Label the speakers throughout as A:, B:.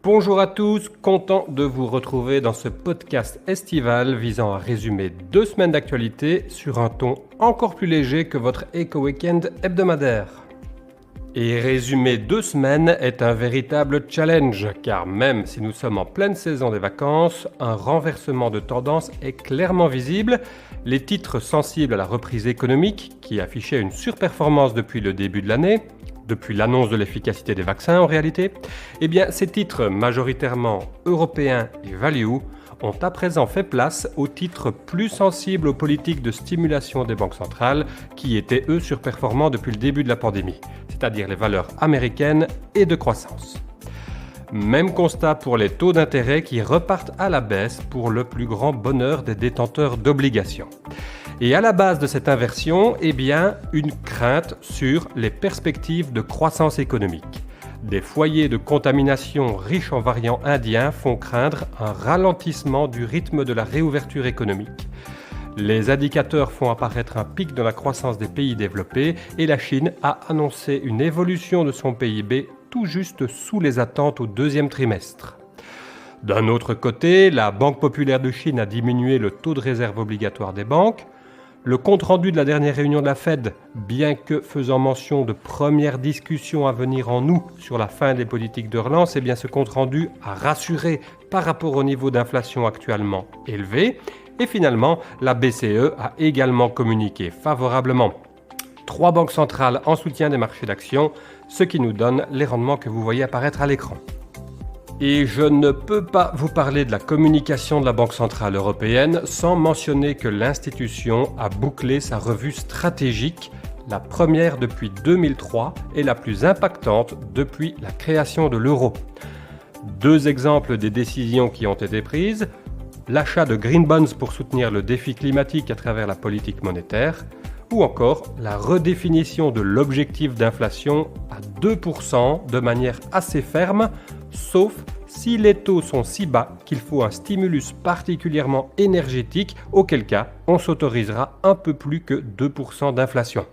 A: Bonjour à tous, content de vous retrouver dans ce podcast estival visant à résumer 2 semaines d'actualité sur un ton encore plus léger que votre éco-weekend hebdomadaire. Et résumer 2 semaines est un véritable challenge, car même si nous sommes en pleine saison des vacances, un renversement de tendance est clairement visible. Les titres sensibles à la reprise économique, qui affichaient une surperformance depuis le début de l'année, depuis l'annonce de l'efficacité des vaccins en réalité, eh bien ces titres majoritairement européens et value ont à présent fait place aux titres plus sensibles aux politiques de stimulation des banques centrales qui étaient eux surperformants depuis le début de la pandémie, c'est-à-dire les valeurs américaines et de croissance. Même constat pour les taux d'intérêt qui repartent à la baisse pour le plus grand bonheur des détenteurs d'obligations. Et à la base de cette inversion, eh bien, une crainte sur les perspectives de croissance économique. Des foyers de contamination riches en variants indiens font craindre un ralentissement du rythme de la réouverture économique. Les indicateurs font apparaître un pic dans la croissance des pays développés et la Chine a annoncé une évolution de son PIB tout juste sous les attentes au 2e trimestre. D'un autre côté, la Banque populaire de Chine a diminué le taux de réserve obligatoire des banques. Le compte-rendu de la dernière réunion de la Fed, bien que faisant mention de premières discussions à venir en août sur la fin des politiques de relance, eh bien ce compte-rendu a rassuré par rapport au niveau d'inflation actuellement élevé. Et finalement, la BCE a également communiqué favorablement. 3 banques centrales en soutien des marchés d'actions, ce qui nous donne les rendements que vous voyez apparaître à l'écran. Et je ne peux pas vous parler de la communication de la Banque centrale européenne sans mentionner que l'institution a bouclé sa revue stratégique, la première depuis 2003 et la plus impactante depuis la création de l'euro. 2 exemples des décisions qui ont été prises, l'achat de green bonds pour soutenir le défi climatique à travers la politique monétaire, ou encore la redéfinition de l'objectif d'inflation à 2% de manière assez ferme, sauf si les taux sont si bas qu'il faut un stimulus particulièrement énergétique, auquel cas on s'autorisera un peu plus que 2% d'inflation.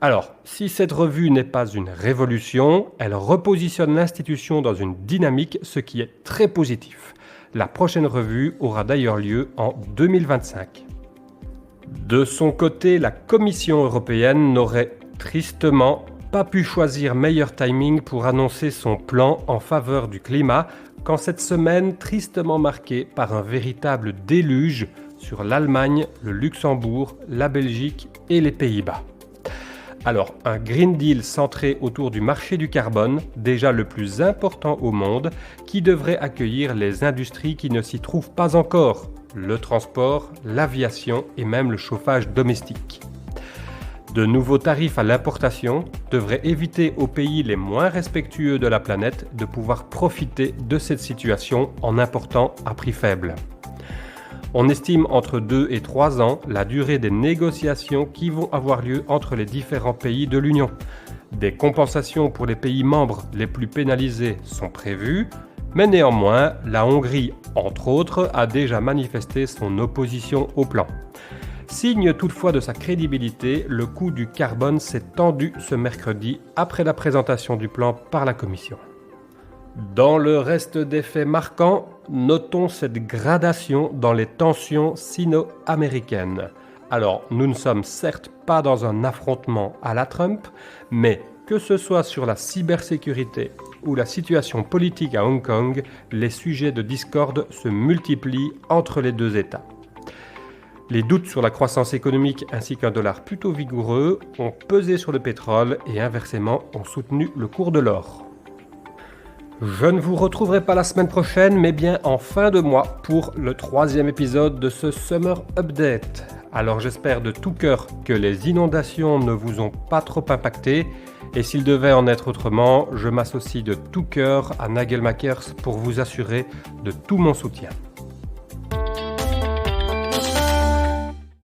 A: Alors, si cette revue n'est pas une révolution, elle repositionne l'institution dans une dynamique, ce qui est très positif. La prochaine revue aura d'ailleurs lieu en 2025. De son côté, la Commission européenne n'aurait tristement pas pu choisir meilleur timing pour annoncer son plan en faveur du climat qu'en cette semaine tristement marquée par un véritable déluge sur l'Allemagne, le Luxembourg, la Belgique et les Pays-Bas. Alors, un Green Deal centré autour du marché du carbone, déjà le plus important au monde, qui devrait accueillir les industries qui ne s'y trouvent pas encore, le transport, l'aviation et même le chauffage domestique. De nouveaux tarifs à l'importation devraient éviter aux pays les moins respectueux de la planète de pouvoir profiter de cette situation en important à prix faible. On estime entre 2 et 3 ans la durée des négociations qui vont avoir lieu entre les différents pays de l'Union. Des compensations pour les pays membres les plus pénalisés sont prévues, mais néanmoins, la Hongrie, entre autres, a déjà manifesté son opposition au plan. Signe toutefois de sa crédibilité, le coût du carbone s'est tendu ce mercredi après la présentation du plan par la Commission. Dans le reste des faits marquants, notons cette gradation dans les tensions sino-américaines. Alors, nous ne sommes certes pas dans un affrontement à la Trump, mais que ce soit sur la cybersécurité ou la situation politique à Hong Kong, les sujets de discorde se multiplient entre les 2 États. Les doutes sur la croissance économique ainsi qu'un dollar plutôt vigoureux ont pesé sur le pétrole et inversement ont soutenu le cours de l'or. Je ne vous retrouverai pas la semaine prochaine, mais bien en fin de mois pour le 3e épisode de ce Summer Update. Alors j'espère de tout cœur que les inondations ne vous ont pas trop impacté, et s'il devait en être autrement, je m'associe de tout cœur à Nagelmakers pour vous assurer de tout mon soutien.